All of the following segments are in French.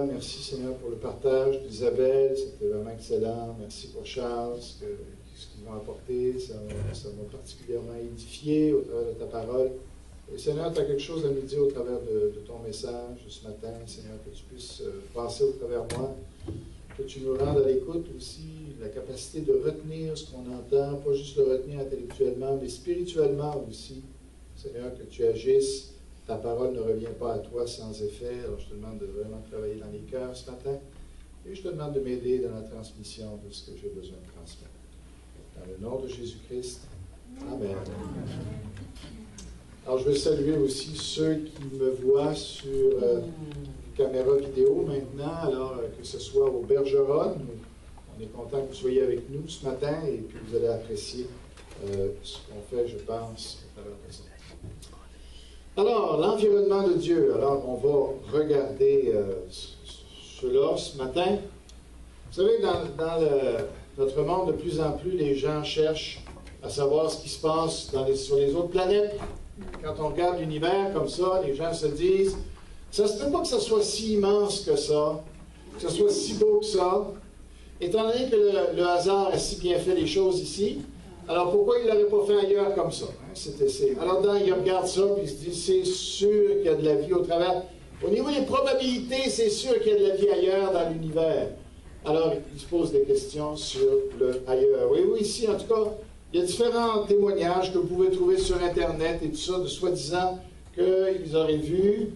Merci Seigneur pour le partage d'Isabelle, c'était vraiment excellent. Merci pour Charles, ce qu'ils m'ont apporté, ça m'a particulièrement édifié au travers de ta parole. Et Seigneur, tu as quelque chose à nous dire au travers de ton message ce matin, Seigneur, que tu puisses passer au travers moi, que tu nous rendes à l'écoute aussi, la capacité de retenir ce qu'on entend, pas juste le retenir intellectuellement, mais spirituellement aussi. Seigneur, que tu agisses. Ta parole ne revient pas à toi sans effet. Alors, je te demande de vraiment travailler dans les cœurs ce matin. Et je te demande de m'aider dans la transmission de ce que j'ai besoin de transmettre. Dans le nom de Jésus-Christ. Amen. Alors, je veux saluer aussi ceux qui me voient sur caméra vidéo maintenant. Alors, que ce soit au Bergeron, on est content que vous soyez avec nous ce matin et puis vous allez apprécier ce qu'on fait, je pense, au travers de ça. Alors, l'environnement de Dieu. Alors, on va regarder cela ce matin. Vous savez, dans notre monde, de plus en plus, les gens cherchent à savoir ce qui se passe sur les autres planètes. Quand on regarde l'univers comme ça, les gens se disent, ça ne se peut pas que ça soit si immense que ça soit si beau que ça. Étant donné que le hasard a si bien fait les choses ici, alors pourquoi il ne l'aurait pas fait ailleurs comme ça? Alors, il regarde ça, puis il se dit, c'est sûr qu'il y a de la vie au travers. Au niveau des probabilités, c'est sûr qu'il y a de la vie ailleurs dans l'univers. Alors, il se pose des questions sur le ailleurs. Oui, ici, en tout cas, il y a différents témoignages que vous pouvez trouver sur Internet et tout ça, de soi-disant qu'ils auraient vu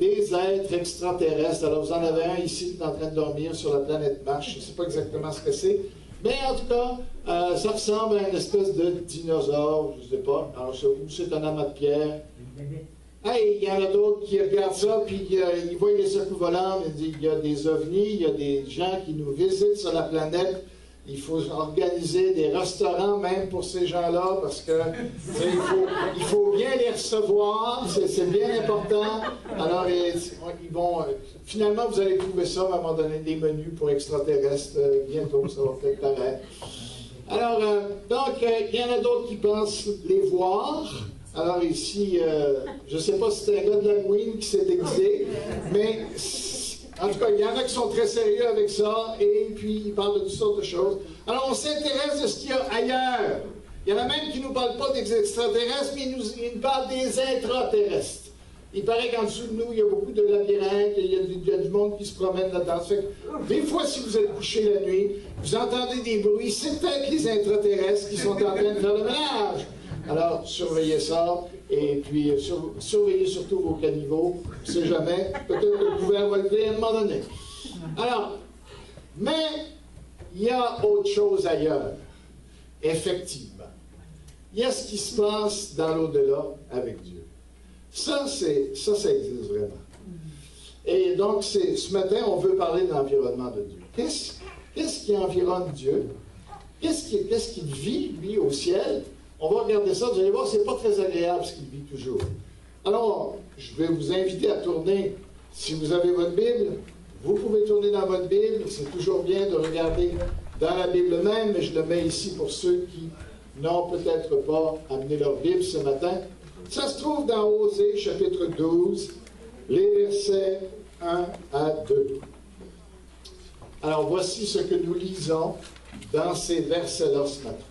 des êtres extraterrestres. Alors, vous en avez un ici qui est en train de dormir sur la planète Mars. Je ne sais pas exactement ce que c'est. Mais en tout cas, ça ressemble à une espèce de dinosaure, je ne sais pas. Alors, ou c'est un amas de pierre. Hey, il y en a d'autres qui regardent ça, puis ils voient les circonvolants, il y a des ovnis, il y a des gens qui nous visitent sur la planète. Il faut organiser des restaurants même pour ces gens-là, parce que il faut bien les recevoir, c'est bien important. Alors, ils vont, finalement, vous allez trouver ça à un moment donné, des menus pour extraterrestres, bientôt, ça va peut-être paraître. Alors, donc, il y en a d'autres qui pensent les voir. Alors ici, je ne sais pas si c'est un gars de l'Halloween qui s'est déguisé, mais en tout cas, il y en a qui sont très sérieux avec ça, et puis ils parlent de toutes sortes de choses. Alors on s'intéresse de ce qu'il y a ailleurs. Il y en a même qui ne nous parlent pas des extraterrestres, mais ils nous parlent des intraterrestres. Il paraît qu'en dessous de nous, il y a beaucoup de labyrinthes, il y a du monde qui se promène là-dedans. Des fois, si vous êtes couché la nuit, vous entendez des bruits, c'est peut-être les intraterrestres qui sont en train de faire le ménage. Alors, surveillez ça, et puis surveillez surtout vos caniveaux. On ne sait jamais, peut-être que le couvert va lever à un moment donné. Alors, mais il y a autre chose ailleurs, effectivement. Il y a ce qui se passe dans l'au-delà avec Dieu. Ça existe vraiment. Et donc, ce matin, on veut parler de l'environnement de Dieu. Qu'est-ce qui environne Dieu? Qu'est-ce qu'il vit, lui, au ciel? On va regarder ça, vous allez voir, c'est pas très agréable ce qu'il vit toujours. Alors, je vais vous inviter à tourner, si vous avez votre Bible, vous pouvez tourner dans votre Bible, c'est toujours bien de regarder dans la Bible même, mais je le mets ici pour ceux qui n'ont peut-être pas amené leur Bible ce matin. Ça se trouve dans Osée, chapitre 12, les versets 1 à 2. Alors, voici ce que nous lisons dans ces versets-là ce matin.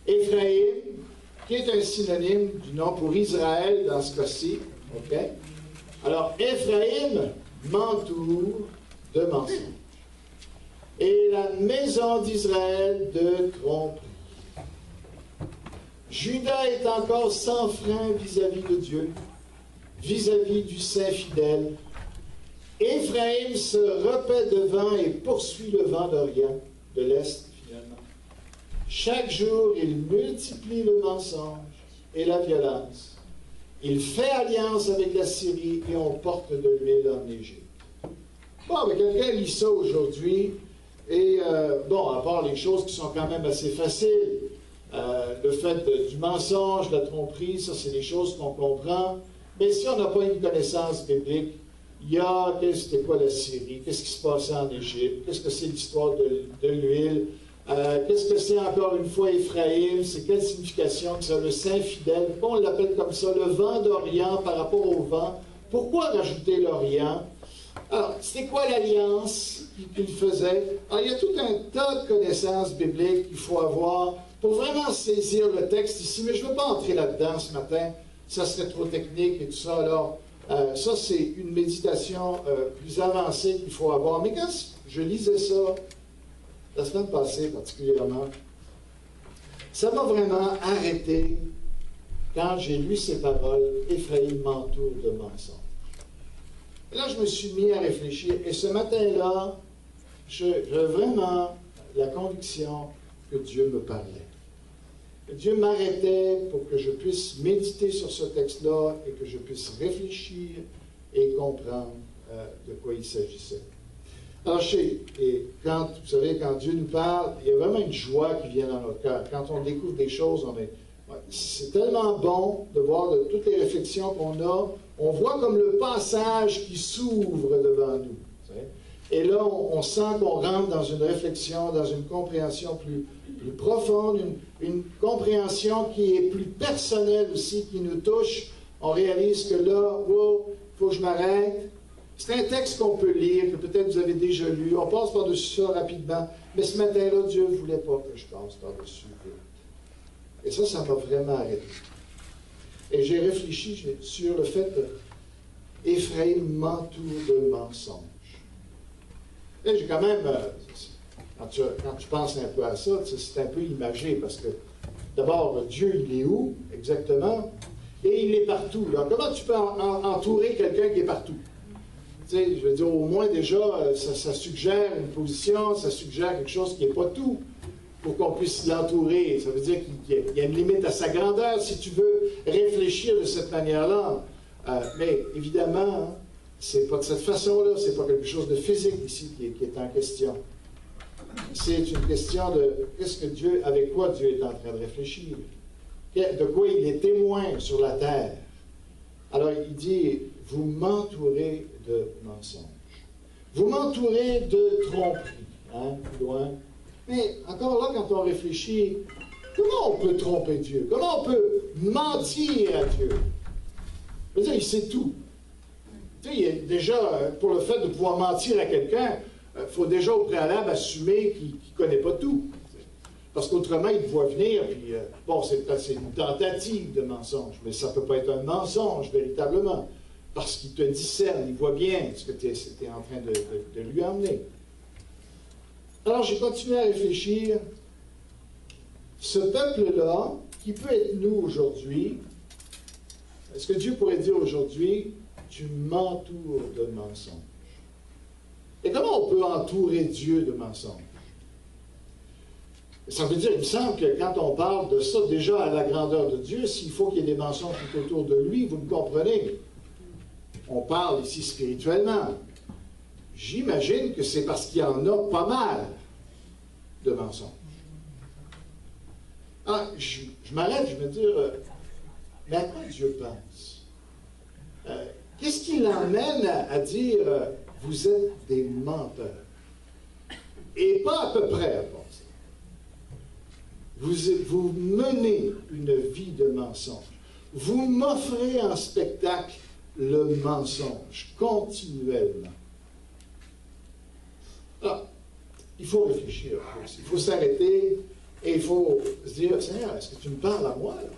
Éphraïm, qui est un synonyme du nom pour Israël dans ce cas-ci. OK? Alors, Éphraïm m'entoure de mensonges. Et la maison d'Israël de tromperie. Judas est encore sans frein vis-à-vis de Dieu, vis-à-vis du Saint fidèle. Éphraïm se repaît devant et poursuit le vent d'Orient, de l'Est, finalement. Chaque jour, il multiplie le mensonge et la violence. Il fait alliance avec la Syrie et on porte de l'huile en Égypte. Bon, mais quelqu'un lit ça aujourd'hui et, bon, à part les choses qui sont quand même assez faciles, le fait du mensonge, de la tromperie, ça, c'est des choses qu'on comprend. Mais si on n'a pas une connaissance biblique, il y a, c'était quoi la Syrie? Qu'est-ce qui se passait en Égypte? Qu'est-ce que c'est l'histoire de l'huile? Qu'est-ce que c'est encore une fois Éphraïm? C'est quelle signification que ça? Le Saint fidèle, pourquoi on l'appelle comme ça? Le vent d'Orient par rapport au vent. Pourquoi rajouter l'Orient? Alors, c'était quoi l'alliance qu'il faisait? Alors, il y a tout un tas de connaissances bibliques qu'il faut avoir pour vraiment saisir le texte ici, mais je ne veux pas entrer là-dedans ce matin, ça serait trop technique et tout ça. Alors, ça, c'est une méditation plus avancée qu'il faut avoir. Mais quand je lisais ça, la semaine passée particulièrement, ça m'a vraiment arrêté quand j'ai lu ces paroles, Éphraïm m'entoure de mensonges. Et là, je me suis mis à réfléchir, et ce matin-là, j'ai vraiment la conviction que Dieu me parlait. Dieu m'arrêtait pour que je puisse méditer sur ce texte-là et que je puisse réfléchir et comprendre de quoi il s'agissait. Alors, quand, vous savez, quand Dieu nous parle, il y a vraiment une joie qui vient dans notre cœur. Quand on découvre des choses, c'est tellement bon de voir de toutes les réflexions qu'on a. On voit comme le passage qui s'ouvre devant nous. Et là, on sent qu'on rentre dans une réflexion, dans une compréhension plus profonde, une compréhension qui est plus personnelle aussi, qui nous touche. On réalise que là, wow, il faut que je m'arrête. C'est un texte qu'on peut lire, que peut-être vous avez déjà lu. On passe par-dessus ça rapidement. Mais ce matin-là, Dieu ne voulait pas que je passe par-dessus. Et ça m'a vraiment arrêté. Et j'ai réfléchi sur le fait que Éphraïm m'entoure de mensonges. Et j'ai quand même, quand tu penses un peu à ça, c'est un peu imagé, parce que d'abord, Dieu, il est où exactement? Et il est partout. Alors, comment tu peux entourer quelqu'un qui est partout? Tu sais, je veux dire, au moins déjà, ça suggère une position, ça suggère quelque chose qui n'est pas tout pour qu'on puisse l'entourer. Ça veut dire qu'il y a une limite à sa grandeur si tu veux réfléchir de cette manière-là. Mais évidemment, hein, c'est pas de cette façon-là, c'est pas quelque chose de physique ici qui est en question. C'est une question de qu'est-ce que Dieu, avec quoi Dieu est en train de réfléchir. De quoi il est témoin sur la terre. Alors il dit, vous m'entourez de mensonges. Vous m'entourez de tromperies. Hein, plus loin. Mais encore là, quand on réfléchit, comment on peut tromper Dieu? Comment on peut mentir à Dieu? Je veux dire, il sait tout. Tu sais, déjà, pour le fait de pouvoir mentir à quelqu'un, il faut déjà au préalable assumer qu'il ne connaît pas tout. Parce qu'autrement, il te voit venir, puis bon, c'est une tentative de mensonge, mais ça ne peut pas être un mensonge véritablement. Parce qu'il te discerne, il voit bien ce que tu es en train de lui emmener. Alors, j'ai continué à réfléchir. Ce peuple-là, qui peut être nous aujourd'hui, est-ce que Dieu pourrait dire aujourd'hui, tu m'entoures de mensonges? Et comment on peut entourer Dieu de mensonges? Ça veut dire, il me semble que quand on parle de ça, déjà à la grandeur de Dieu, s'il faut qu'il y ait des mensonges tout autour de lui, vous me comprenez? On parle ici spirituellement. J'imagine que c'est parce qu'il y en a pas mal de mensonges. Ah, je m'arrête, je me dis, mais à quoi Dieu pense? Qu'est-ce qui l'emmène à dire, vous êtes des menteurs? Et pas à peu près à penser. Vous menez une vie de mensonge. Vous m'offrez en spectacle le mensonge continuellement. Alors, il faut réfléchir. Il faut s'arrêter et il faut se dire, Seigneur, est-ce que tu me parles à moi, là?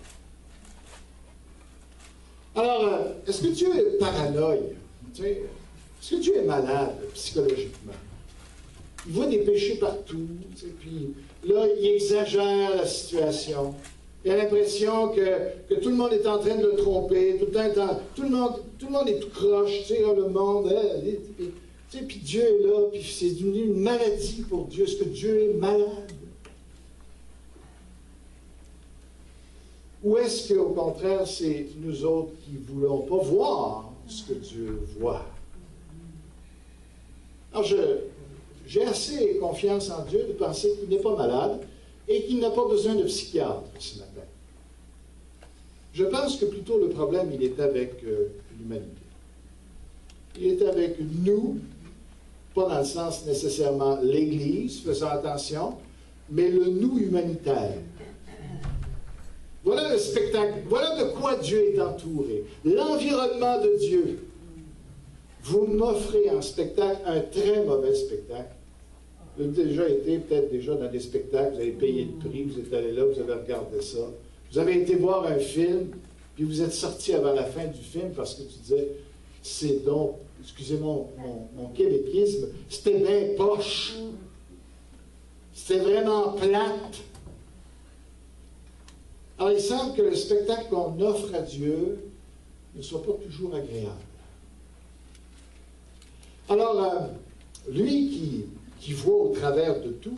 Alors, est-ce que Dieu est paranoïe? Tu sais, est-ce que Dieu est malade psychologiquement? Il voit des péchés partout, tu sais, puis là, il exagère la situation. Il a l'impression que tout le monde est en train de le tromper, tout le monde est tout croche, tu sais, là, le monde, tu sais, puis Dieu est là, puis c'est devenu une maladie pour Dieu. Est-ce que Dieu est malade? Ou est-ce qu'au contraire, c'est nous autres qui ne voulons pas voir ce que Dieu voit? Alors, j'ai assez confiance en Dieu de penser qu'il n'est pas malade et qu'il n'a pas besoin de psychiatre ce matin. Je pense que plutôt le problème, il est avec l'humanité. Il est avec nous, pas dans le sens nécessairement l'Église, faisant attention, mais le nous humanitaire. Voilà le spectacle, voilà de quoi Dieu est entouré. L'environnement de Dieu. Vous m'offrez en spectacle un très mauvais spectacle. Vous avez déjà été peut-être déjà dans des spectacles, vous avez payé le prix, vous êtes allé là, vous avez regardé ça. Vous avez été voir un film, puis vous êtes sorti avant la fin du film parce que tu disais, c'est donc, excusez mon québéquisme, c'était bien poche. C'était vraiment plate. Alors, il semble que le spectacle qu'on offre à Dieu ne soit pas toujours agréable. Alors, lui qui voit au travers de tout,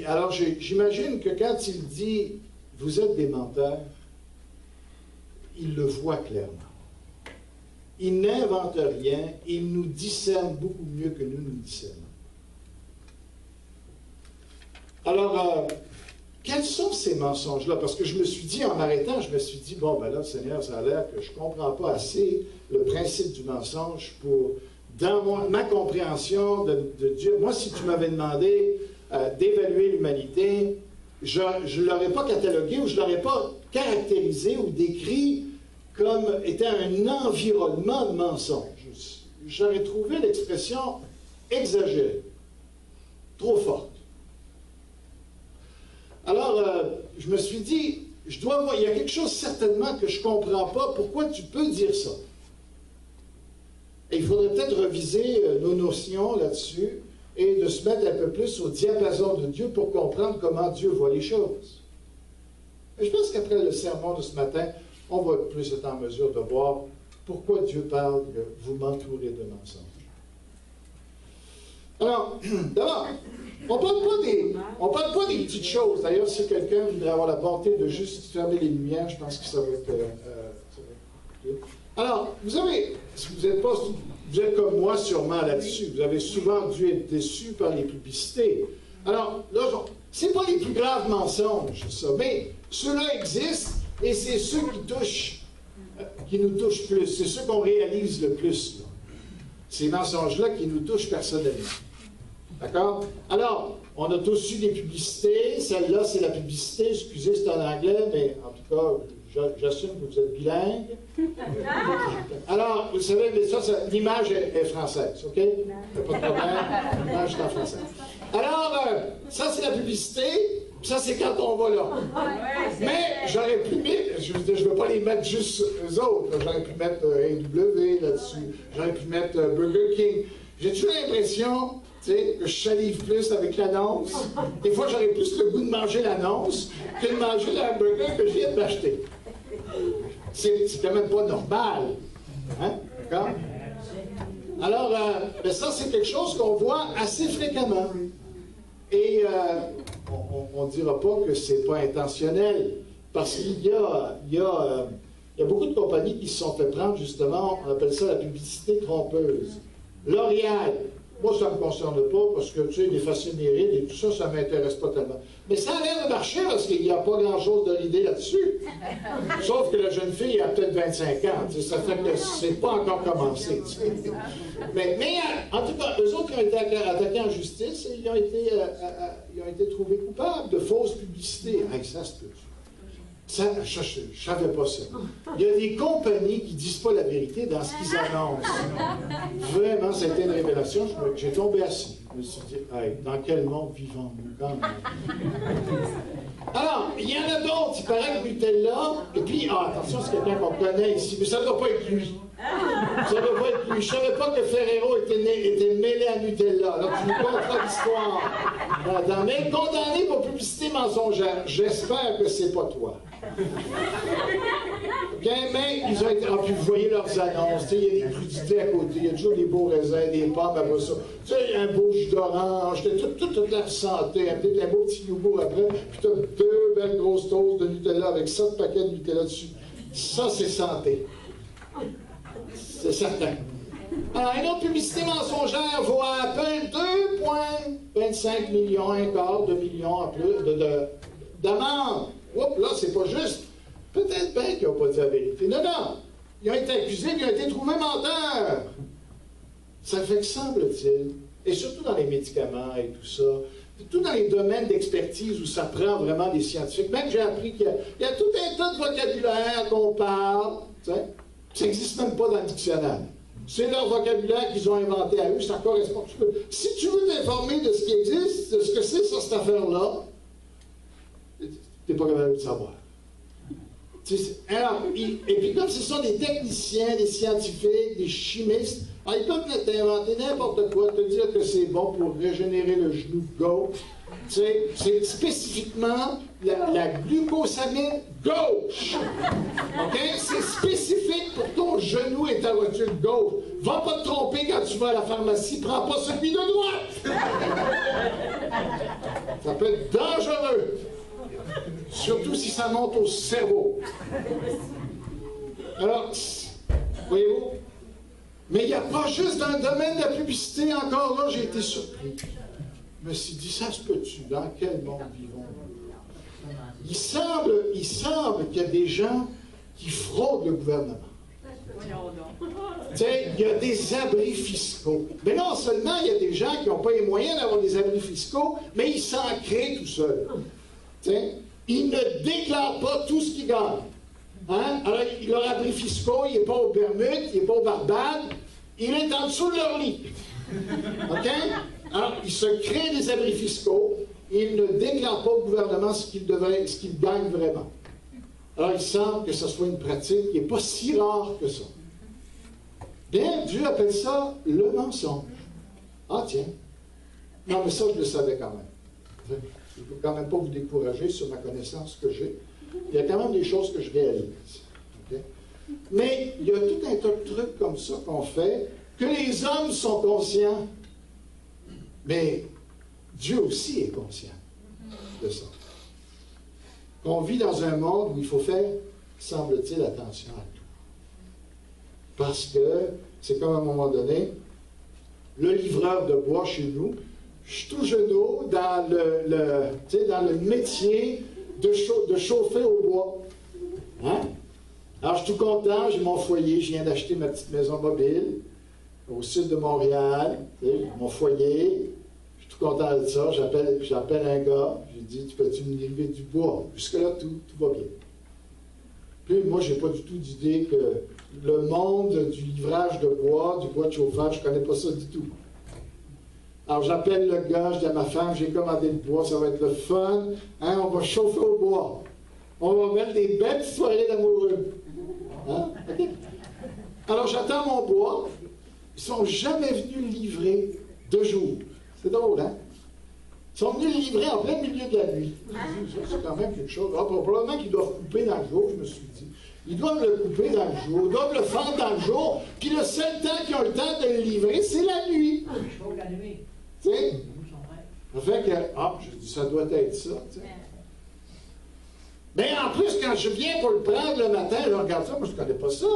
alors j'imagine que quand il dit « vous êtes des menteurs », il le voit clairement. Il n'invente rien, il nous discerne beaucoup mieux que nous discernons. Alors, quels sont ces mensonges-là? Parce que je me suis dit, en m'arrêtant, je me suis dit, bon, ben là, Seigneur, ça a l'air que je ne comprends pas assez le principe du mensonge pour, dans ma compréhension de Dieu. Moi, si tu m'avais demandé d'évaluer l'humanité, je ne l'aurais pas catalogué ou je ne l'aurais pas caractérisé ou décrit comme étant un environnement de mensonges. J'aurais trouvé l'expression exagérée, trop forte. Alors, je me suis dit, il y a quelque chose certainement que je ne comprends pas. Pourquoi tu peux dire ça? Et il faudrait peut-être reviser nos notions là-dessus et de se mettre un peu plus au diapason de Dieu pour comprendre comment Dieu voit les choses. Mais je pense qu'après le sermon de ce matin, on va plus être en mesure de voir pourquoi Dieu parle que vous m'entourez de mensonges. Alors, d'abord, on ne parle pas des petites choses. D'ailleurs, si quelqu'un voudrait avoir la bonté de juste fermer les lumières, je pense que ça va être... Alors, vous êtes comme moi sûrement là-dessus. Vous avez souvent dû être déçus par les publicités. Alors, là, ce n'est pas les plus graves mensonges, ça, mais ceux-là existent et c'est ceux qui nous touchent plus. C'est ceux qu'on réalise le plus. Là. Ces mensonges-là qui nous touchent personnellement. D'accord? Alors, on a tous eu des publicités. Celle-là, c'est la publicité. Excusez, c'est en anglais, mais en tout cas, j'assume que vous êtes bilingue. Alors, vous savez, mais ça l'image est française, OK? Il n'y a pas de problème. L'image est en français. Alors, ça, c'est la publicité. Ça, c'est quand on va là. Mais j'aurais pu mettre, je ne veux pas les mettre juste eux autres. J'aurais pu mettre AW là-dessus. J'aurais pu mettre Burger King. J'ai toujours l'impression que je salive plus avec l'annonce. Des fois, j'aurais plus le goût de manger l'annonce que de manger le hamburger que je viens d'acheter. C'est quand même pas normal. Hein? D'accord? Alors, ben ça, c'est quelque chose qu'on voit assez fréquemment. Et on ne dira pas que ce n'est pas intentionnel, parce qu'il y a beaucoup de compagnies qui se sont fait prendre, justement, on appelle ça la publicité trompeuse. L'Oréal, moi, ça ne me concerne pas, parce que, tu sais, les facémérides et tout ça, ça ne m'intéresse pas tellement. Mais ça a l'air de marcher, parce qu'il n'y a pas grand-chose de l'idée là-dessus. Sauf que la jeune fille a peut-être 25 ans, ça fait que c'est pas encore commencé. Mais en tout cas, eux autres qui ont été attaqués en justice, ils ont été trouvés coupables de fausses publicités. Hey, ça se peut. Ça, je ne savais pas ça. Il y a des compagnies qui ne disent pas la vérité dans ce qu'ils annoncent. Vraiment, ça a été une révélation. J'ai tombé assis. Je me suis dit, hey, dans quel monde vivons-nous quand même? Alors, il y en a d'autres. Il paraît que Nutella, et puis, attention, c'est quelqu'un qu'on connaît ici, mais ça ne doit pas être lui. Ça ne doit pas être lui. Je ne savais pas que Ferrero était mêlé à Nutella. Alors, tu nous contes l'histoire. Mais condamné pour publicité mensongère. J'espère que c'est pas toi. Bien, mais ils ont été. Ah, puis vous voyez leurs annonces. Il y a des crudités à côté. Il y a toujours des beaux raisins, des pommes après ça. Tu sais, un beau jus d'orange. Toute la santé. Peut-être un beau petit yogourt après. Puis tu as 2 belles grosses toasts de Nutella avec 7 paquets de Nutella dessus. Ça, c'est santé. C'est certain. Alors, une autre publicité mensongère vaut à peine 2,25 millions, un quart de millions en plus d'amendes. Oups, là, c'est pas juste. Peut-être bien qu'ils n'ont pas dit la vérité. Non, non. Ils ont été accusés, ils ont été trouvés menteurs. Ça fait que semble-t-il, et surtout dans les médicaments et tout ça, tout dans les domaines d'expertise où ça prend vraiment des scientifiques. Même j'ai appris qu'il y a tout un tas de vocabulaire qu'on parle, tu sais, ça n'existe même pas dans le dictionnaire. C'est leur vocabulaire qu'ils ont inventé à eux, ça correspond. Si tu veux t'informer de ce qui existe, de ce que c'est ça, cette affaire-là, tu n'es pas capable de savoir. Alors, et puis comme ce sont des techniciens, des scientifiques, des chimistes, alors ils peuvent t'inventer n'importe quoi, te dire que c'est bon pour régénérer le genou gauche. C'est spécifiquement la glucosamine gauche. OK? C'est spécifique pour ton genou et ta voiture gauche. Va pas te tromper quand tu vas à la pharmacie, prends pas celui de droite. Ça peut être dangereux. Surtout si ça monte au cerveau. Alors, voyez-vous? Mais il n'y a pas juste dans le domaine de la publicité, encore là, j'ai été surpris. Je me suis dit, ça se peut-tu? Dans quel monde vivons-nous? Il semble qu'il y a des gens qui fraudent le gouvernement. Tu sais, il y a des abris fiscaux. Mais non seulement il y a des gens qui n'ont pas les moyens d'avoir des abris fiscaux, mais ils s'en créent tout seuls. Tu sais, ils ne déclarent pas tout ce qu'ils gagnent. Hein? Alors, leur abri fiscaux, il n'est pas aux Bermudes, il n'est pas aux Barbades, il est en dessous de leur lit. OK? Alors, ils se créent des abris fiscaux et ils ne déclarent pas au gouvernement ce qu'ils gagnent vraiment. Alors, il semble que ce soit une pratique qui n'est pas si rare que ça. Bien, Dieu appelle ça le mensonge. Ah, tiens. Non, mais ça, je le savais quand même. Je ne peux quand même pas vous décourager sur ma connaissance que j'ai. Il y a quand même des choses que je réalise. Okay? Mais il y a tout un tas de trucs comme ça qu'on fait, que les hommes sont conscients, mais Dieu aussi est conscient de ça. On vit dans un monde où il faut faire, semble-t-il, attention à tout. Parce que c'est comme à un moment donné, le livreur de bois chez nous, je suis tout genou dans dans le métier de chauffer au bois. Hein? Alors, je suis tout content, j'ai mon foyer, je viens d'acheter ma petite maison mobile au sud de Montréal, mon foyer. Je suis tout content de ça, j'appelle un gars, j'ai dit, tu peux-tu me livrer du bois? Jusque-là, tout va bien. Puis, moi, je n'ai pas du tout d'idée que le monde du livrage de bois, du bois de chauffage, je ne connais pas ça du tout. Alors, j'appelle le gars, je dis à ma femme, j'ai commandé le bois, ça va être le fun. Hein, on va chauffer au bois. On va mettre des belles soirées d'amoureux. Hein? Okay. Alors, j'attends mon bois. Ils ne sont jamais venus livrer 2 jours. C'est drôle, hein? Ils sont venus livrer en plein milieu de la nuit. C'est quand même quelque chose. Alors, probablement qu'ils doivent couper dans le jour, je me suis dit. Ils doivent le couper dans le jour, ils doivent le faire dans le jour, puis le seul temps qu'ils ont le temps de le livrer, c'est la nuit. Tu sais? Ça fait que, je dis, ça doit être ça, tu sais. Mais en plus, quand je viens pour le prendre le matin, je regarde ça, moi je ne connais pas ça.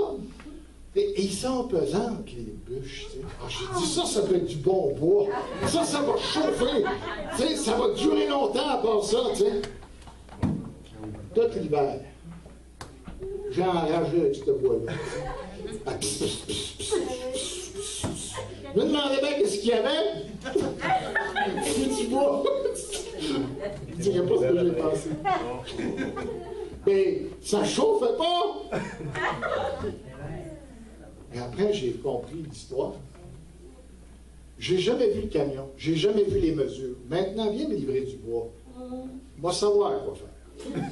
Et ils sont pesantes, les bûches, tu sais. Je dis, ça doit être du bon bois. Ça va chauffer. Tu sais, ça va durer longtemps à part ça, tu sais. Tout l'hiver. J'ai enragé avec ce bois-là. Je me demandais bien qu'est-ce qu'il y avait. Du bois. Je ne dirais pas ce que j'ai pensé. Mais ça ne chauffait pas. Et après, j'ai compris l'histoire. J'ai jamais vu le camion. J'ai jamais vu les mesures. Maintenant, viens me livrer du bois. Moi, savoir quoi faire.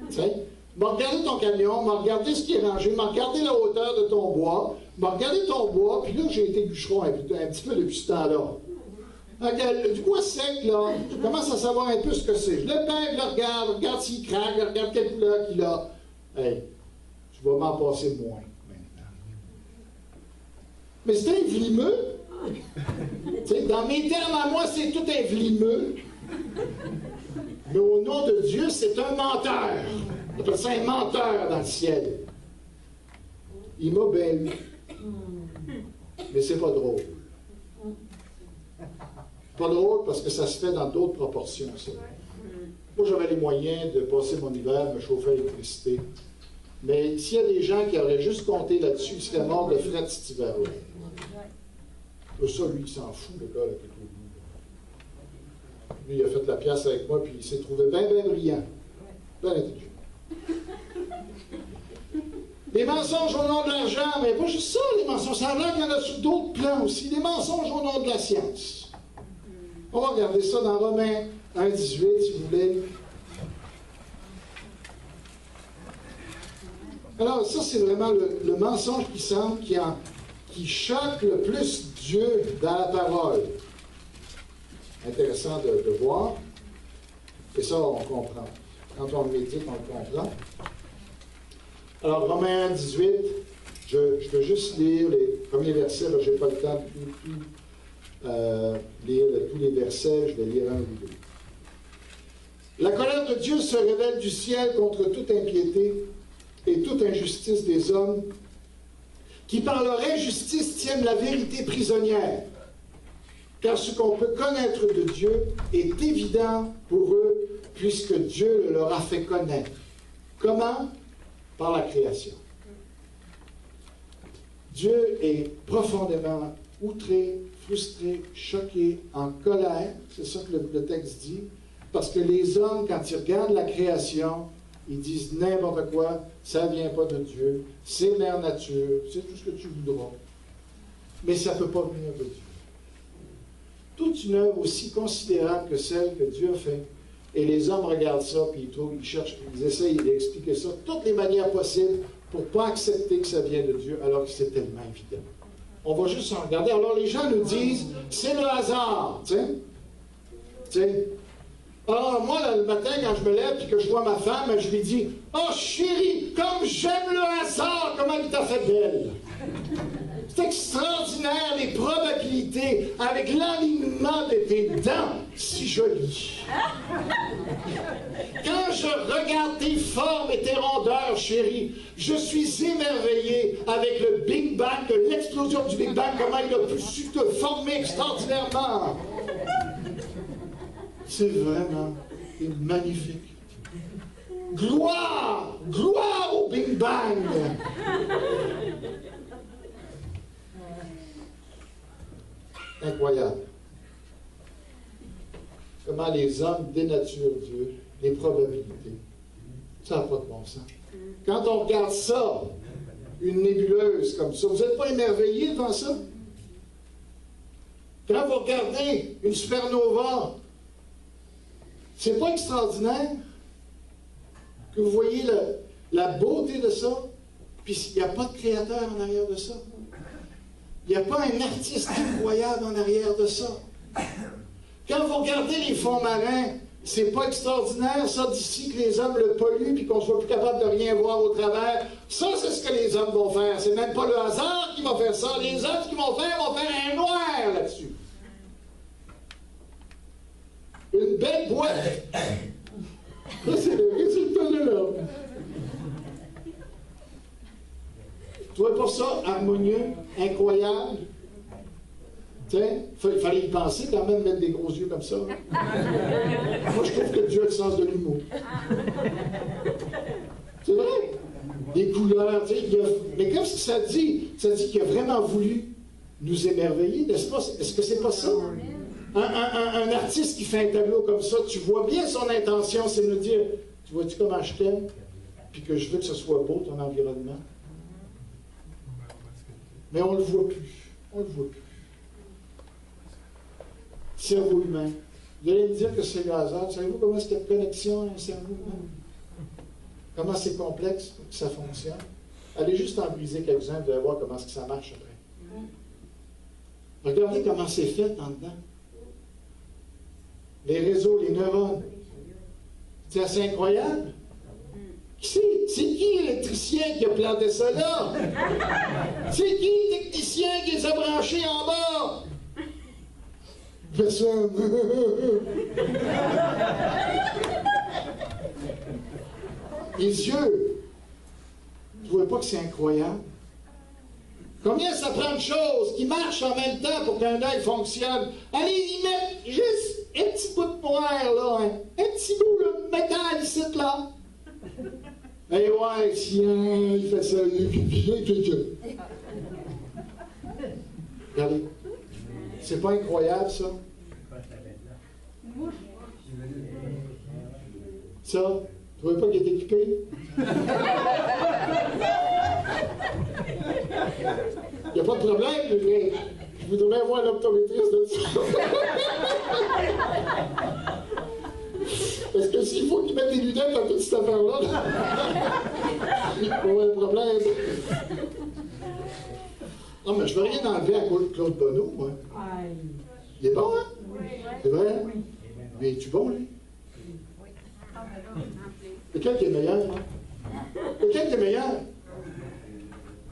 Tu sais? M'a regardé ton camion, m'a regardé ce qui est rangé, m'a regardé la hauteur de ton bois, m'a regardé ton bois, puis là, j'ai été bûcheron un petit peu depuis ce temps-là. Du bois sec, là, je commence à savoir un peu ce que c'est. Je le pègue, je le regarde s'il craque, je regarde quelle couleur qu'il a. Hey, tu vas m'en passer moins maintenant. Mais c'est un vlimeux. Dans mes termes à moi, c'est tout un vlimeux. Mais au nom de Dieu, c'est un menteur. On appelle ça un menteur dans le ciel. Il m'a bien eu. Mais c'est pas drôle. Pas drôle parce que ça se fait dans d'autres proportions, ça. Moi, j'avais les moyens de passer mon hiver, me chauffer à l'électricité. Mais s'il y a des gens qui auraient juste compté là-dessus, ils seraient morts de fret cet hiver-là. Ça, lui, il s'en fout, le gars, là, qui est au bout. Lui, il a fait la pièce avec moi, puis il s'est trouvé bien, bien brillant. Bien intelligent. Les mensonges au nom de l'argent, mais pas juste ça, les mensonges. Ça a l'air qu'il y en a sur d'autres plans aussi. Les mensonges au nom de la science. On va regarder ça dans Romains 1,18, si vous voulez. Alors, ça, c'est vraiment le mensonge qui semble, qui choque le plus Dieu dans la parole. Intéressant de voir. Et ça, on comprend. Quand on le médite, on le comprend. Alors, Romains 1, 18, je vais juste lire les premiers versets. Je n'ai pas le temps de lire tous les versets. Je vais lire un ou deux. La colère de Dieu se révèle du ciel contre toute impiété et toute injustice des hommes qui, par leur injustice, tiennent la vérité prisonnière. Car ce qu'on peut connaître de Dieu est évident pour eux, puisque Dieu le leur a fait connaître. Comment? Par la création. Dieu est profondément outré, frustré, choqué, en colère. C'est ça que le texte dit. Parce que les hommes, quand ils regardent la création, ils disent n'importe quoi, ça ne vient pas de Dieu, c'est mère nature, c'est tout ce que tu voudras. Mais ça ne peut pas venir de Dieu. Toute une œuvre aussi considérable que celle que Dieu a faite. Et les hommes regardent ça, puis ils cherchent, ils essayent d'expliquer ça de toutes les manières possibles pour ne pas accepter que ça vient de Dieu, alors que c'est tellement évident. On va juste en regarder. Alors les gens nous disent, c'est le hasard, tu sais. Alors, moi, là, le matin, quand je me lève et que je vois ma femme, je lui dis, « Oh, chérie, comme j'aime le hasard, comment il t'a fait belle! » C'est extraordinaire, les probabilités, avec l'alignement de tes dents, si jolies. Quand je regarde tes formes et tes rondeurs, chérie, je suis émerveillé avec le Big Bang, de l'explosion du Big Bang, comment il a pu te former extraordinairement. C'est vraiment magnifique. Gloire! Gloire au Big Bang! Incroyable. Comment les hommes dénaturent Dieu, les probabilités. Ça n'a pas de bon sens. Quand on regarde ça, une nébuleuse comme ça, vous n'êtes pas émerveillé devant ça? Quand vous regardez une supernova, c'est pas extraordinaire que vous voyez la beauté de ça, puis il n'y a pas de créateur en arrière de ça. Il n'y a pas un artiste incroyable en arrière de ça. Quand vous regardez les fonds marins, c'est pas extraordinaire, ça, d'ici que les hommes le polluent puis qu'on ne soit plus capable de rien voir au travers. Ça, c'est ce que les hommes vont faire. C'est même pas le hasard qui va faire ça. Les hommes, ce qu'ils vont faire un noir là-dessus. Une belle boîte. Ça, c'est le résultat de l'homme. Tu vois pas ça harmonieux, incroyable? Il fallait y penser quand même, mettre des gros yeux comme ça. Moi, je trouve que Dieu a le sens de l'humour. C'est vrai. Des couleurs, mais comme ça dit qu'il a vraiment voulu nous émerveiller, n'est-ce pas? Est-ce que c'est pas ça? Un artiste qui fait un tableau comme ça, tu vois bien son intention, c'est de nous dire, tu vois-tu comment je t'aime? Puis que je veux que ce soit beau, ton environnement. Mais on ne le voit plus. On ne le voit plus. Cerveau humain. Vous allez me dire que c'est le hasard. Savez-vous comment est-ce qu'il y a de connexion à un cerveau humain? Comment c'est complexe pour que ça fonctionne? Allez juste en briser quelques-uns, vous allez voir comment est-ce que ça marche après. Regardez comment c'est fait en dedans. Les réseaux, les neurones. C'est assez incroyable. C'est qui l'électricien qui a planté ça là? C'est qui le technicien qui les a branchés en bas? Personne. Les yeux. Tu ne vois pas que c'est incroyable? Combien ça prend de choses qui marchent en même temps pour qu'un œil fonctionne? Allez y mettre juste un petit bout de noir, là, hein? Un petit bout de métal ici, là. Eh ouais, tiens, il fait ça, regardez. C'est pas incroyable, ça? Ça, tu vois pas qu'il est équipé? Il n'y a pas de problème, mais je voudrais bien voir l'optométriste de ça. Parce que s'il faut qu'il mette des lunettes dans toute cette affaire-là, il va y avoir un problème. Non, mais je ne veux rien enlever à cause de Claude Bonneau, moi. Il est bon, hein? C'est vrai? Mais es-tu bon, lui? Lequel qui est meilleur, hein? Lequel qui est meilleur?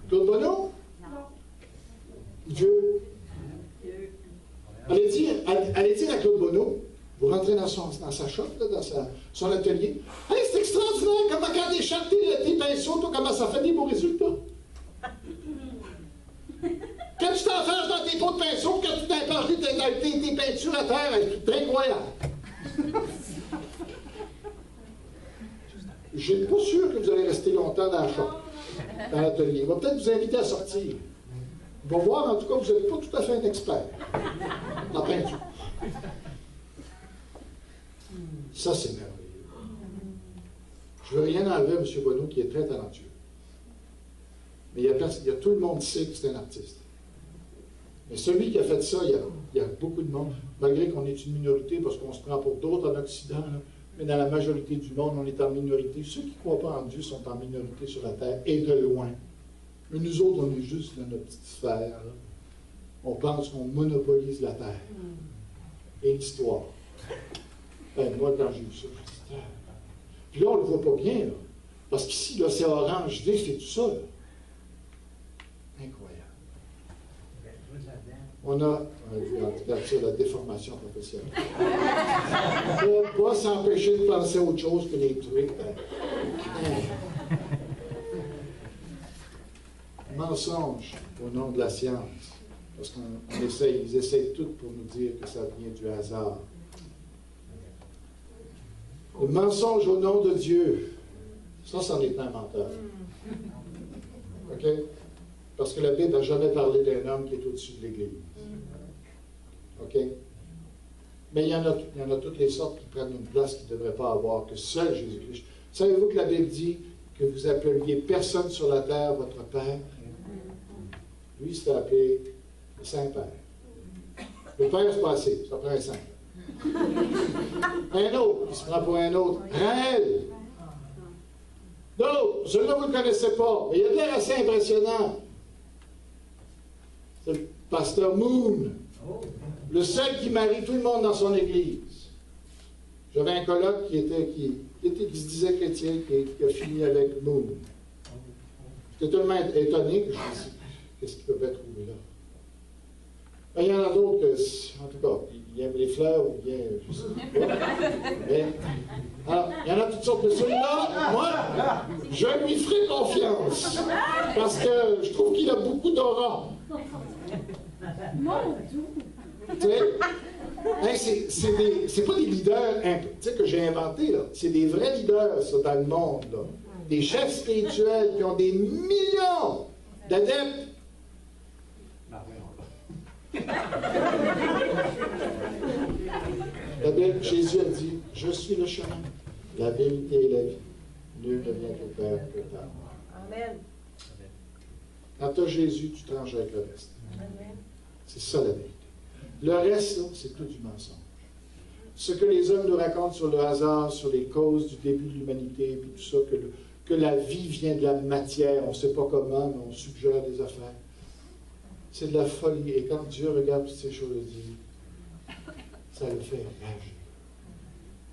Claude Bonneau? Dieu. Allez dire à Claude Bonneau, vous rentrez dans sa shop, là, dans son atelier. Hey, c'est extraordinaire comment quand échappes tes pinceaux, toi, comment ça fait des beaux résultats. Quand tu t'enfermes dans tes pots de pinceau, quand tu t'impenches tes peintures à terre, c'est incroyable. Je ne suis pas sûr que vous allez rester longtemps dans la shop, dans l'atelier. Il va peut-être vous inviter à sortir. Il va voir, en tout cas, que vous n'êtes pas tout à fait un expert en peinture. Ça, c'est merveilleux. Je ne veux rien enlever à M. Bonneau, qui est très talentueux. Mais il y a tout le monde sait que c'est un artiste. Mais celui qui a fait ça, il y a beaucoup de monde, malgré qu'on est une minorité, parce qu'on se prend pour d'autres en Occident, là, mais dans la majorité du monde, on est en minorité. Ceux qui ne croient pas en Dieu sont en minorité sur la terre, et de loin. Mais nous autres, on est juste dans notre petite sphère. Là. On pense qu'on monopolise la terre. Et l'histoire. Ben, moi, quand j'ai vu ça, je me suis dit, ah. Puis là, on ne le voit pas bien, là. Parce qu'ici, là, c'est orange vif et tout ça, là. Incroyable. On a, regarde ça, la déformation professionnelle. On ne peut pas s'empêcher de penser à autre chose que les trucs. Mensonge au nom de la science. Parce ils essayent tout pour nous dire que ça vient du hasard. Le mensonge au nom de Dieu. Ça, c'en est un menteur. OK? Parce que la Bible n'a jamais parlé d'un homme qui est au-dessus de l'Église. OK? Mais il y en a toutes les sortes qui prennent une place qu'ils ne devraient pas avoir, que seul Jésus-Christ. Savez-vous que la Bible dit que vous appeliez personne sur la terre votre Père? Lui, il s'est appelé le Saint-Père. Le Père, c'est pas assez, ça prend un Saint. Un autre, il se prend pour un autre. Raël. D'autres, celui-là, vous ne le connaissez pas, mais il a l'air assez impressionnant. C'est le pasteur Moon, le seul qui marie tout le monde dans son église. J'avais un colloque qui se disait chrétien, qui a fini avec Moon. J'étais tellement étonné que je me suis dit, qu'est-ce qu'il peut trouver là? Il y en a d'autres, en tout cas, ils aiment les fleurs ou bien, je sais pas. Mais, alors, il y en a toutes sortes de celui-là. Moi, je lui ferai confiance. Parce que je trouve qu'il a beaucoup d'aura. Tu sais, c'est pas des leaders que j'ai inventés, là. C'est des vrais leaders, ça, dans le monde, là. Des chefs spirituels qui ont des millions d'adeptes. La Bible, Jésus a dit, je suis le chemin, la vérité et la vie. Nul ne vient au Père que par moi. Amen. Quand tu as Jésus, tu tranches avec le reste. Amen. C'est ça la vérité. Le reste, là, c'est tout du mensonge. Ce que les hommes nous racontent sur le hasard, sur les causes du début de l'humanité, puis tout ça, que la vie vient de la matière, on ne sait pas comment, mais on suggère des affaires. C'est de la folie. Et quand Dieu regarde toutes ces choses, il dit, ça le fait enrager.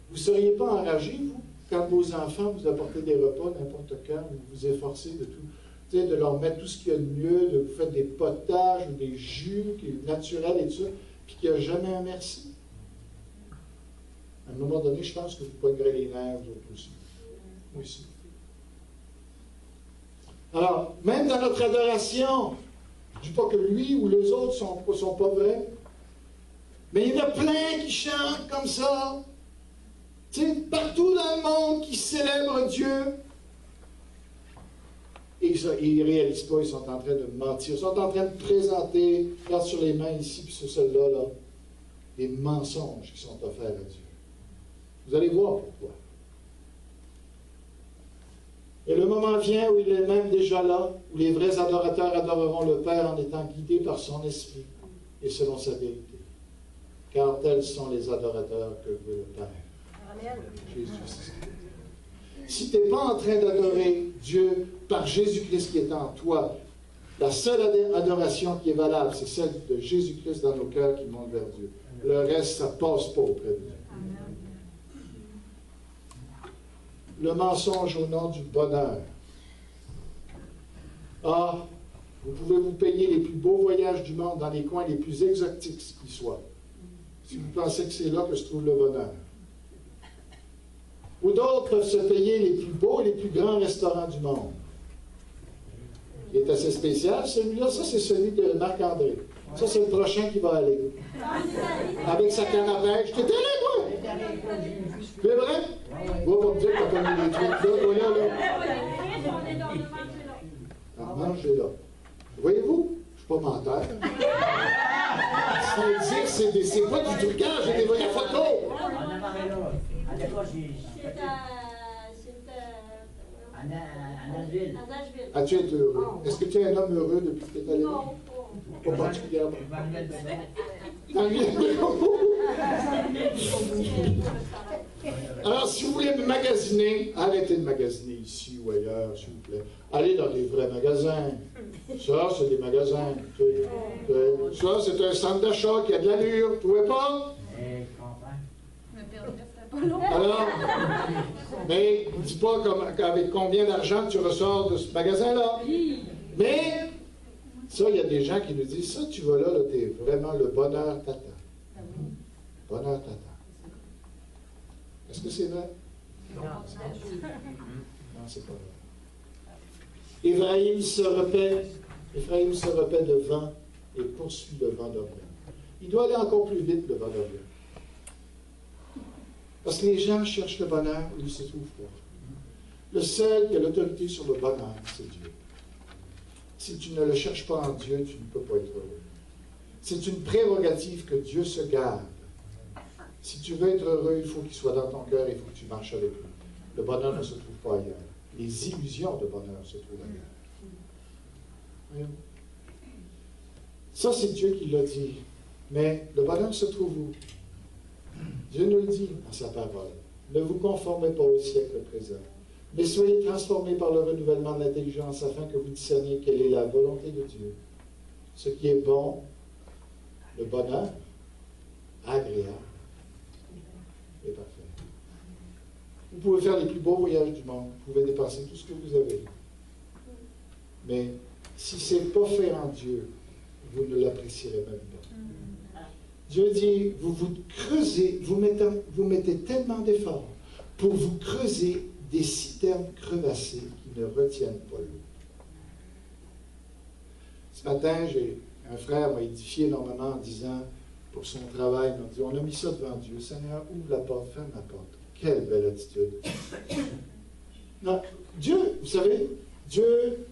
Vous ne seriez pas enragé, vous, quand vos enfants vous apportez des repas n'importe quand, vous vous efforcez de tout, tu sais, de leur mettre tout ce qu'il y a de mieux, de vous faire des potages ou des jus qui est naturel et tout ça, puis qu'il n'y a jamais un merci. À un moment donné, je pense que vous poignerez les nerfs, vous autres aussi. Moi aussi. Alors, même dans notre adoration, je ne dis pas que lui ou les autres ne sont pas vrais, mais il y en a plein qui chantent comme ça. Tu sais, partout dans le monde qui célèbrent Dieu. Et ils ne réalisent pas, ils sont en train de mentir. Ils sont en train de présenter, regarde sur les mains ici, puis sur celle-là, là, des mensonges qui sont offerts à Dieu. Vous allez voir pourquoi. Et le moment vient où il est même déjà là, où les vrais adorateurs adoreront le Père en étant guidés par son esprit et selon sa vérité. Car tels sont les adorateurs que veut le Père. Amen. Jésus. Si tu n'es pas en train d'adorer Dieu par Jésus-Christ qui est en toi, la seule adoration qui est valable, c'est celle de Jésus-Christ dans nos cœurs qui monte vers Dieu. Le reste, ça ne passe pas auprès de Dieu. Le mensonge au nom du bonheur. Ah, vous pouvez vous payer les plus beaux voyages du monde dans les coins les plus exotiques qui soient, si vous pensez que c'est là que se trouve le bonheur. Ou d'autres peuvent se payer les plus beaux et les plus grands restaurants du monde. Il est assez spécial, celui-là. Ça, c'est celui de Marc-André. Ça, c'est le prochain qui va aller. Avec sa canne à pêche. T'étais là, toi? C'est vrai? Va pas me dire que t'as mis les trucs là, toi, là. Ah, mangez là. Voyez-vous? Je suis pas menteur. Ça veut dire que c'est pas du trucage, j'ai des vraies photos. À Nashville. Ah, tu es heureux. Est-ce que tu es un homme heureux depuis que tu es allé là? Pas particulièrement. Alors, si vous voulez magasiner, arrêtez de magasiner ici ou ailleurs, s'il vous plaît. Allez dans des vrais magasins. Ça, c'est des magasins. Ça, c'est un centre d'achat qui a de l'allure. Vous ne trouvez pas? Alors, mais dis pas avec combien d'argent tu ressors de ce magasin-là. Mais, ça, il y a des gens qui nous disent, ça, tu vas là, tu es vraiment le bonheur t'attend. Bonheur t'attend. Est-ce que c'est vrai? Non, c'est pas vrai. Éphraïm se repait de vent et poursuit le vent d'Orient. Il doit aller encore plus vite, le vent d'Orient. Parce que les gens cherchent le bonheur où ils ne se trouvent pas. Le seul qui a l'autorité sur le bonheur, c'est Dieu. Si tu ne le cherches pas en Dieu, tu ne peux pas être heureux. C'est une prérogative que Dieu se garde. Si tu veux être heureux, il faut qu'il soit dans ton cœur, il faut que tu marches avec lui. Le bonheur ne se trouve pas ailleurs. Les illusions de bonheur se trouvent ailleurs. Voyons. Ça, c'est Dieu qui l'a dit. Mais le bonheur se trouve où? Dieu nous le dit dans sa parole. Ne vous conformez pas au siècle présent, mais soyez transformés par le renouvellement de l'intelligence afin que vous discerniez quelle est la volonté de Dieu. Ce qui est bon, le bonheur, agréable et parfait. Vous pouvez faire les plus beaux voyages du monde, vous pouvez dépenser tout ce que vous avez. Mais si ce n'est pas fait en Dieu, vous ne l'apprécierez même pas. Dieu dit, vous vous creusez, vous mettez tellement d'efforts pour vous creuser des citernes crevassées qui ne retiennent pas l'eau. Ce matin, un frère m'a édifié énormément en disant, pour son travail, il m'a dit, on a mis ça devant Dieu. Seigneur, ouvre la porte, ferme la porte. Quelle belle attitude. Non, Dieu, vous savez, Dieu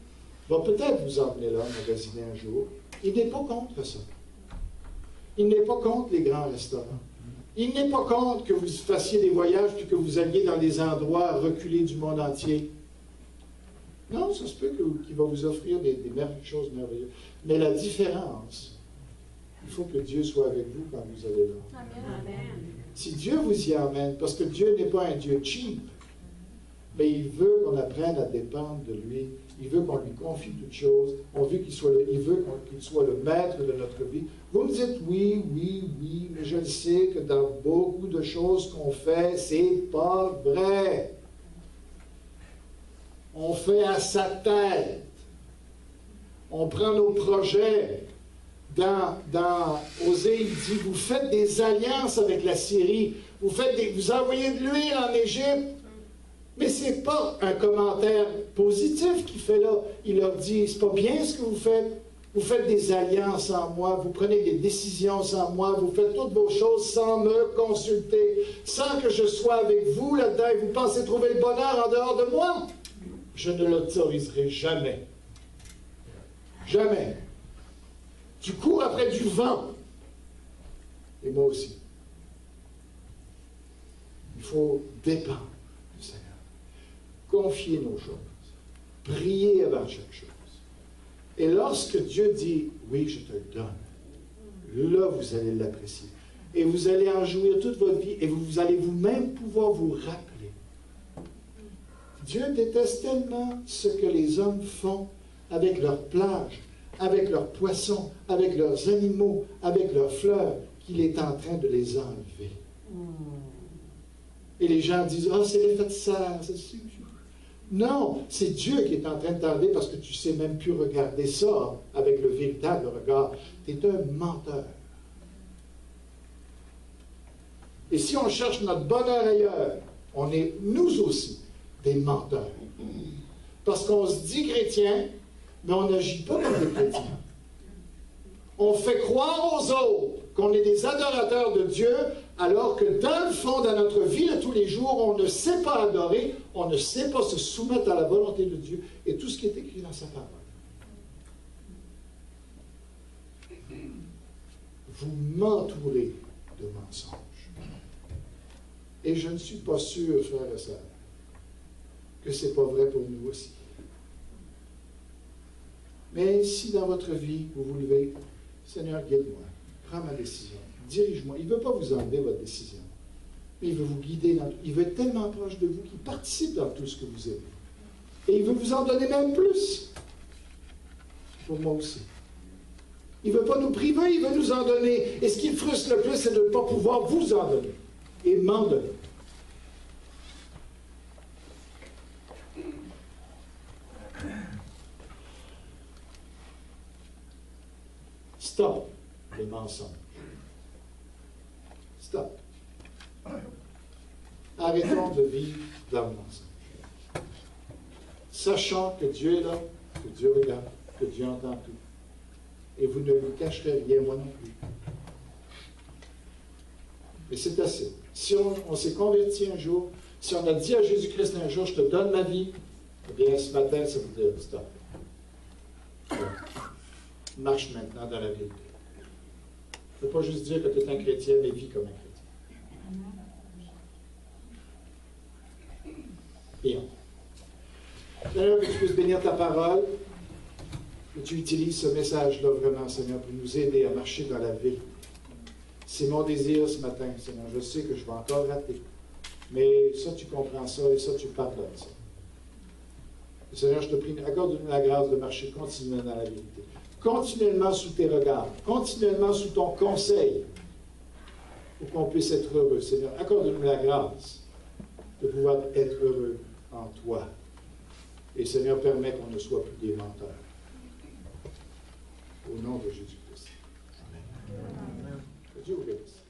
va peut-être vous emmener là, magasiner un jour. Il n'est pas contre ça. Il n'est pas contre les grands restaurants. Il n'est pas contre que vous fassiez des voyages puis que vous alliez dans des endroits reculés du monde entier. Non, ça se peut qu'il va vous offrir des choses merveilleuses. Mais la différence, il faut que Dieu soit avec vous quand vous allez là. Amen. Si Dieu vous y emmène, parce que Dieu n'est pas un Dieu cheap, mais il veut qu'on apprenne à dépendre de lui. Il veut qu'on lui confie toutes choses. Il veut qu'il soit le maître de notre vie. Vous me dites oui, mais je le sais que dans beaucoup de choses qu'on fait, c'est pas vrai. On fait à sa tête. On prend nos projets. Dans Osée, il dit, vous faites des alliances avec la Syrie. Vous envoyez de l'huile en Égypte. Mais ce n'est pas un commentaire positif qu'il fait là. Il leur dit, c'est pas bien ce que vous faites. Vous faites des alliances sans moi, vous prenez des décisions sans moi, vous faites toutes vos choses sans me consulter, sans que je sois avec vous là-dedans, et vous pensez trouver le bonheur en dehors de moi. Je ne l'autoriserai jamais. Jamais. Tu cours après du vent. Et moi aussi. Il faut dépendre du Seigneur. Confier nos choses. Prier avant chaque chose. Et lorsque Dieu dit, oui, je te le donne, là, vous allez l'apprécier. Et vous allez en jouir toute votre vie et vous allez vous-même pouvoir vous rappeler. Dieu déteste tellement ce que les hommes font avec leurs plages, avec leurs poissons, avec leurs animaux, avec leurs fleurs, qu'il est en train de les enlever. Et les gens disent, ah, c'est l'effet de serre, c'est sûr. Non, c'est Dieu qui est en train de t'enlever parce que tu ne sais même plus regarder ça avec le véritable regard. Tu es un menteur. Et si on cherche notre bonheur ailleurs, on est, nous aussi, des menteurs. Parce qu'on se dit chrétien, mais on n'agit pas comme des chrétiens. On fait croire aux autres qu'on est des adorateurs de Dieu, alors que dans le fond, dans notre vie de tous les jours, on ne sait pas adorer, on ne sait pas se soumettre à la volonté de Dieu et tout ce qui est écrit dans sa parole. Vous m'entourez de mensonges. Et je ne suis pas sûr, frères et sœurs, que ce n'est pas vrai pour nous aussi. Mais si dans votre vie, vous vous levez, Seigneur, guide-moi, prends ma décision, dirige-moi. Il ne veut pas vous enlever votre décision, mais il veut vous guider. Il veut être tellement proche de vous qu'il participe dans tout ce que vous aimez. Et il veut vous en donner même plus. Pour moi aussi. Il ne veut pas nous priver, il veut nous en donner. Et ce qui le frustre le plus, c'est de ne pas pouvoir vous en donner. Et m'en donner. Stop le mensonge. Stop. Arrêtons de vivre dans le mensonge. Sachant que Dieu est là, que Dieu regarde, que Dieu entend tout. Et vous ne lui cacherez rien, moi non plus. Et c'est assez. Si on s'est converti un jour, si on a dit à Jésus-Christ un jour, je te donne ma vie, eh bien, ce matin, ça veut dire stop. Marche maintenant dans la vérité. Il ne faut pas juste dire que tu es un chrétien, mais vis comme un chrétien. Prions. Seigneur, que tu puisses bénir ta parole, que tu utilises ce message-là vraiment, Seigneur, pour nous aider à marcher dans la vérité. C'est mon désir ce matin, Seigneur. Je sais que je vais encore rater. Mais ça, tu comprends ça et ça, tu pardonnes ça. Et Seigneur, je te prie, accorde-nous la grâce de marcher continuellement dans la vérité. Continuellement sous tes regards. Continuellement sous ton conseil. Pour qu'on puisse être heureux. Seigneur, accorde-nous la grâce de pouvoir être heureux en toi. Et Seigneur, permets qu'on ne soit plus des menteurs. Au nom de Jésus-Christ. Amen. Que Dieu vous bénisse.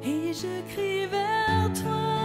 Et je crie vers toi.